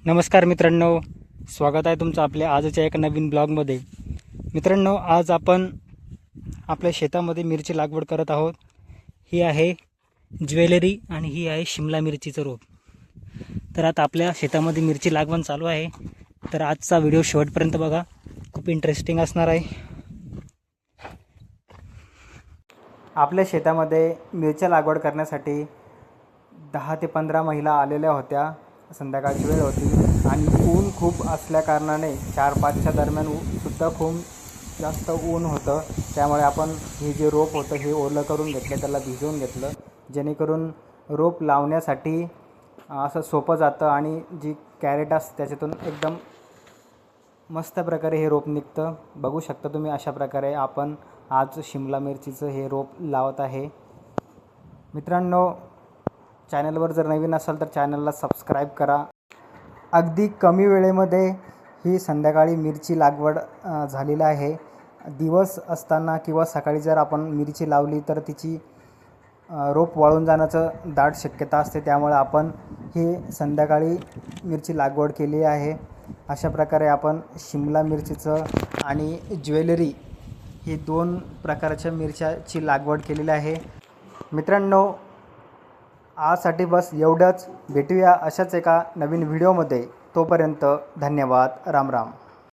नमस्कार मित्रांनो, स्वागत आहे तुमचं आपल्या आजच्या एका नवीन ब्लॉगमध्ये। मित्रांनो, आज आपण आपल्या शेतामध्ये मिरची लागवड करत आहोत। ही आहे ज्वेलरी आणि ही आहे शिमला मिरचीचं रोप। तर आता आपल्या शेतामध्ये मिरची लागवड चालू आहे। तर आजचा व्हिडिओ शेवटपर्यंत बघा, खूप इंटरेस्टिंग असणार आहे। आपल्या शेतामध्ये मिरची लागवड करण्यासाठी 10 ते 15 महिला आलेल्या होत्या। संध्याकाळची वेळ होती आणि ऊन खूप असल्या कारणाने 4-5च्या दरम्यान सुद्धा खूप जास्त ऊन होतं। त्यामुळे आपण हे जे रोप होतं हे ओलं करून घेतलं, त्याला भिजवून घेतलं, जेणेकरून रोप लावण्यासाठी असं सोपं जातं आणि जी कॅरेट असते त्याच्यातून एकदम मस्त प्रकारे हे रोप निघतं। बघू शकता तुम्ही, अशा प्रकारे आपण आज शिमला मिरचीचं हे रोप लावत आहे। मित्रांनो, चॅनलवर जर नवीन असाल तर चॅनलला सबस्क्राईब करा। अगदी कमी वेळेमध्ये ही संध्याकाळी मिरची लागवड झालेली आहे। दिवस असताना किंवा सकाळी जर आपण मिरची लावली तर तिची रोप वाळून जाण्याचं दाट शक्यता असते। त्यामुळे आपण ही संध्याकाळी मिरची लागवड केली आहे। अशा प्रकारे आपण शिमला मिरचीचं आणि ज्वेलरी ही 2 प्रकारच्या मिरच्याची लागवड केलेली आहे। मित्रांनो, आजसाठी बस एवढंच। भेटूया अशाच एका नवीन व्हिडिओमध्ये। तोपर्यंत धन्यवाद। राम राम।